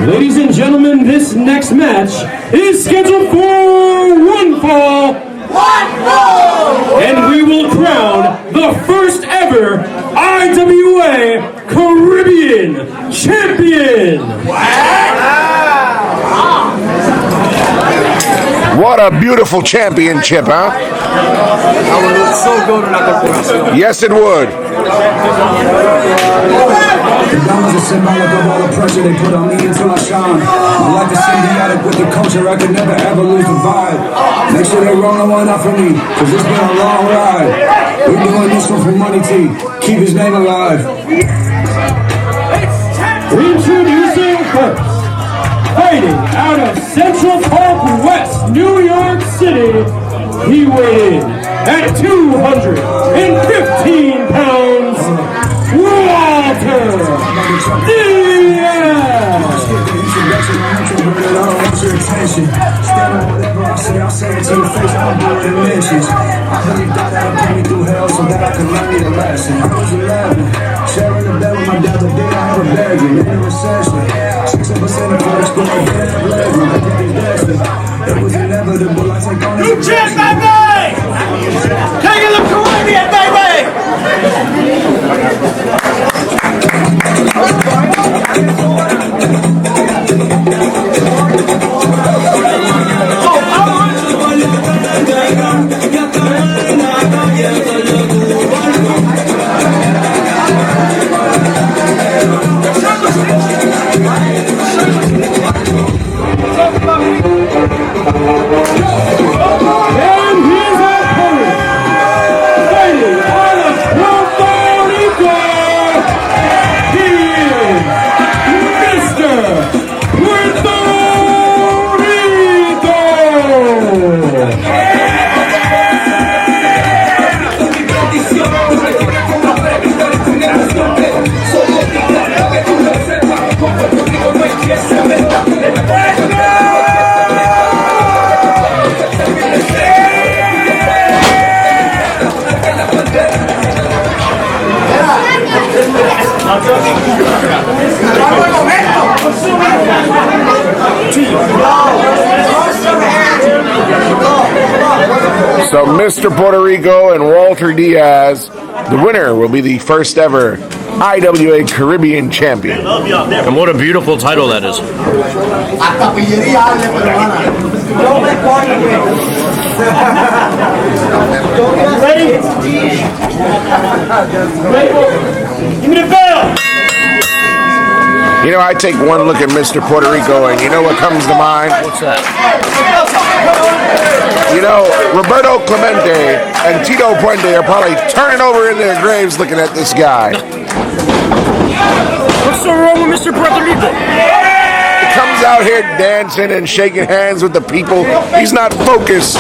Ladies and gentlemen, this next match is scheduled for one fall. And we will crown the first ever IWA Caribbean Champion. What a beautiful championship, huh? That would look so good in la corporación. Yes, it would. The diamonds are symbolic of all the pressure they put on me until I shine. I'm like a symbiotic with the culture, I could never ever lose the vibe. Make sure they roll the one up for me, cause it's been a long ride. We're doing this one for Money T, keep his name alive. Introducing first, fighting out of Central Park West, New York City, he weighed in at 215 pounds, Walter Diaz! I'll say it to your face, I'm bored and mentions. I really thought that would put me through hell so that I could learn me a lesson. I was 11, sharing the bed with my dad, but then I had a begging in a recession. 6% of first school, I didn't have leverage. I did it destined. It was inevitable, I take on New champ, baby! King of the Caribbean, baby! And here's our opponent, fighting out of Puerto Rico, he is Mr. Puerto Rico! So Mr. Puerto Rico and Walter Diaz, the winner will be the first ever IWA Caribbean Champion. And what a beautiful title that is. Ready? Give me the bell! You know, I take one look at Mr. Puerto Rico and you know what comes to mind? What's that? You know, Roberto Clemente and Tito Puente are probably turning over in their graves looking at this guy. What's so wrong with Mr. Puerto Rico? He comes out here dancing and shaking hands with the people. He's not focused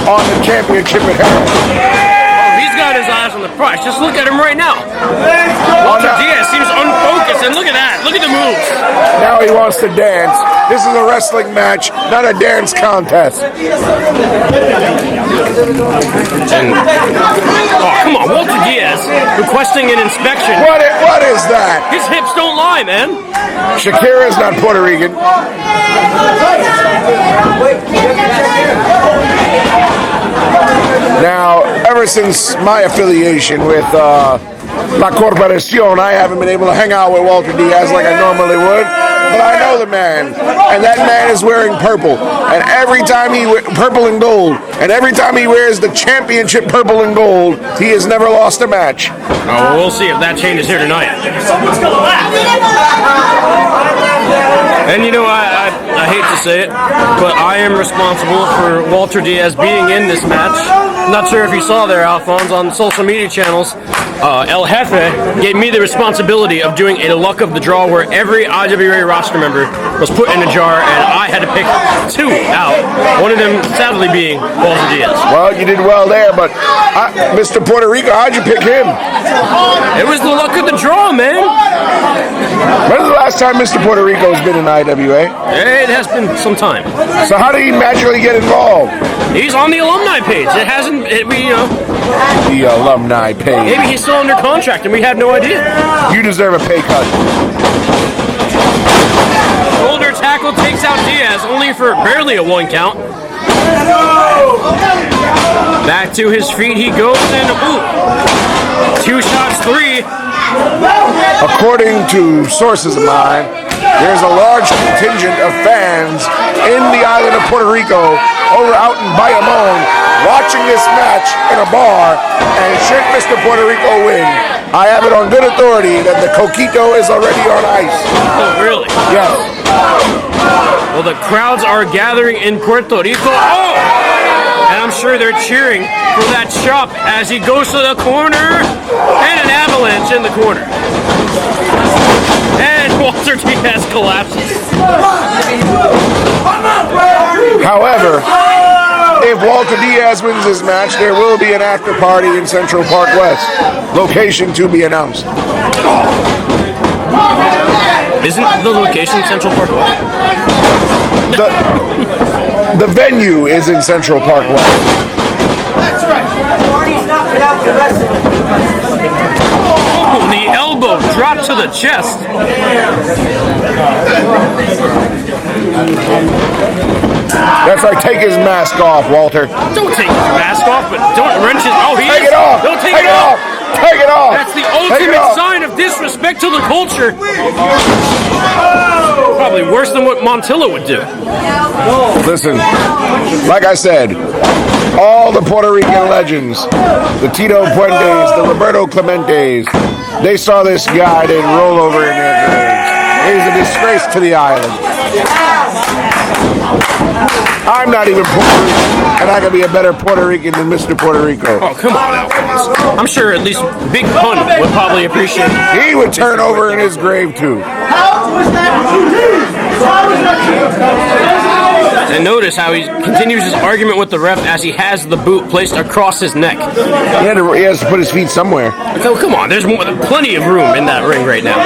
on the championship at hand. He's got his eyes on the prize. Just look at him right now. Walter Diaz seems unfocused, and look at that. Look at the moves. Now he wants to dance. This is a wrestling match, not a dance contest. Oh, come on, Walter Diaz requesting an inspection. What is that? His hips don't lie, man. Shakira's not Puerto Rican. Now, ever since my affiliation with La Corporación, I haven't been able to hang out with Walter Diaz like I normally would. But I know the man, and that man is wearing purple. And every time purple and gold, and every time he wears the championship purple and gold, he has never lost a match. Oh, we'll see if that changes here tonight. And you know, I hate to say it, but I am responsible for Walter Diaz being in this match. I'm not sure if you saw there, Alphonse, on social media channels. El Jefe gave me the responsibility of doing a luck of the draw where every IWA roster member was put in a jar and I had to pick two out. One of them sadly being Walter Diaz. Well, you did well there, but Mr. Puerto Rico, how'd you pick him? It was the luck of the draw, man. When's the last time Mr. Puerto Rico's been in IWA? It has been some time. So how did he magically get involved? He's on the alumni page. It hasn't, you know. The alumni page. Maybe he's still under contract and we have no idea. You deserve a pay cut. Shoulder ready for barely a 1 count. Back to his feet he goes, and ooh, 2 shots, 3. According to sources of mine, there's a large contingent of fans in the island of Puerto Rico over out in Bayamon watching this match in a bar, and should Mr. Puerto Rico win, I have it on good authority that the coquito is already on ice. Oh, really? Yes. Well, the crowds are gathering in Puerto Rico. Oh! And I'm sure they're cheering for that chop as he goes to the corner, and an avalanche in the corner. And Walter Diaz collapses. However, if Walter Diaz wins this match, there will be an after party in Central Park West. Location to be announced. Isn't the location Central Park West? The venue is in Central Park West. That's right. Party's not without the rest of it. Oh, the elbow dropped to the chest. That's right. Take his mask off, Walter. Don't take his mask off, but don't wrench his. Oh, he Take is. it off. Don't take Take it off. Take it off. That's the Take it ultimate off. sign of disrespect to the culture. Probably worse than what Montilla would do. Listen, like I said, all the Puerto Rican legends, the Tito Puentes, the Roberto Clementes, they saw this guy, they'd roll over in their graves. He's a disgrace to the island. I'm not even Puerto Rican, and I can be a better Puerto Rican than Mr. Puerto Rico. Oh, come on, Alphonse. I'm sure at least Big Pun would probably appreciate it. He would turn over in his grave, too. And notice how he continues his argument with the ref as he has the boot placed across his neck. He has to put his feet somewhere. So come on, there's plenty of room in that ring right now.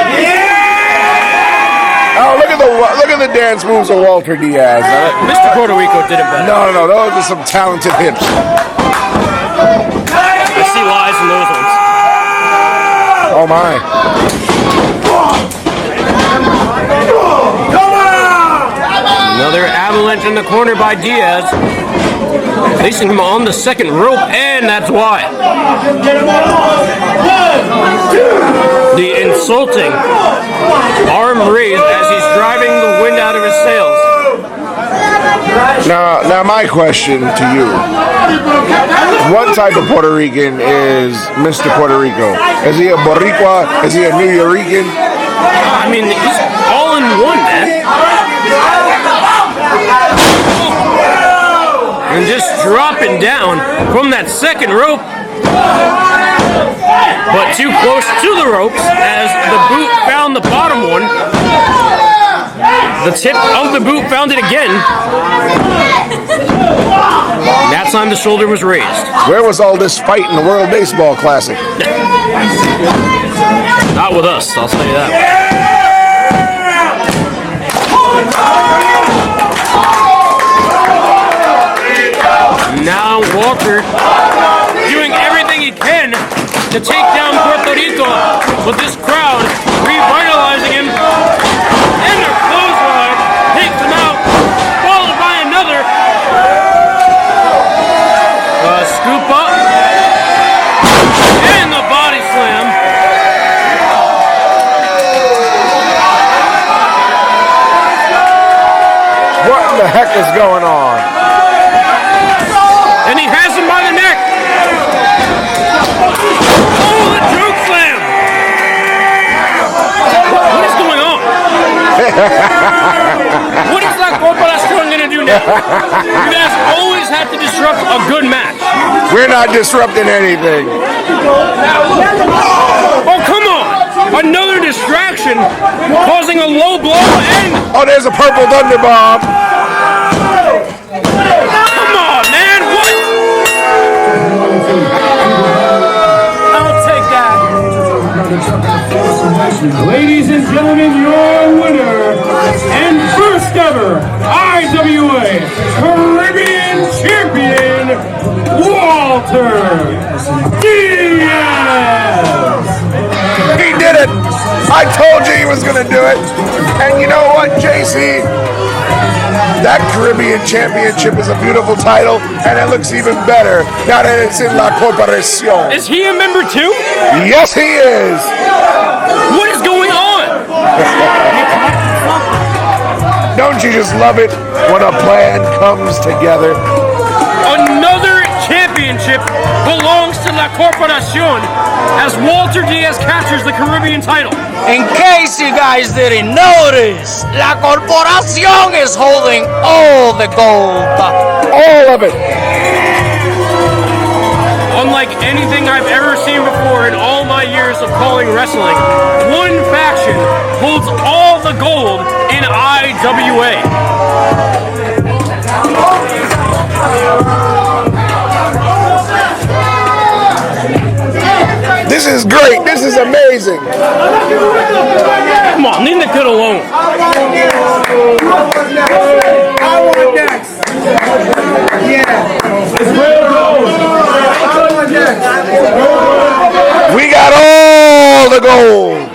Oh, look at the dance moves of Walter Diaz. Mr. Puerto Rico did it better. No, those are some talented hips. I see lies in those ones. Oh my. Another avalanche in the corner by Diaz, placing him on the second rope, and that's why. The insulting arm raised as he's driving the wind out of his sails. Now my question to you. What type of Puerto Rican is Mr. Puerto Rico? Is he a Boricua? Is he a New Yorican? I mean, he's all in one, man. And just dropping down from that second rope, but too close to the ropes as the boot found the bottom one. The tip of the boot found it again. That time the shoulder was raised. Where was all this fight in the World Baseball Classic? Not with us, I'll tell you that. Now Walter doing everything he can to take down Puerto Rico, but this crowd revitalizing him, and their clothesline takes him out, followed by another scoop up, and the body slam. What in the heck is going on? And he has him by the neck. Oh, the choke slam! What is going on? What is that corporation going to do now? You guys always have to disrupt a good match. We're not disrupting anything. Oh, come on! Another distraction, causing a low blow, and Oh, there's a purple thunder bomb. come on, man! What? I'll take that. Ladies and gentlemen, your winner and first ever IWA Caribbean Champion, Walter Diaz! He did it. I told you he was going to do it. And you know what, JC? That Caribbean Championship is a beautiful title, and it looks even better now that it's in La Corporación. Is he a member too? Yes, he is. What is going on? Don't you just love it when a plan comes together? Another championship belongs to La Corporación as Walter Diaz captures the Caribbean title. In case you guys didn't notice, La Corporación is holding all the gold. All of it. Unlike anything I've ever seen before in all my years of calling wrestling, one faction holds all the gold in IWA. This is great. This is amazing. Come on, leave the kid alone. I want next. Yeah. It's real gold. I want next. We got all the gold.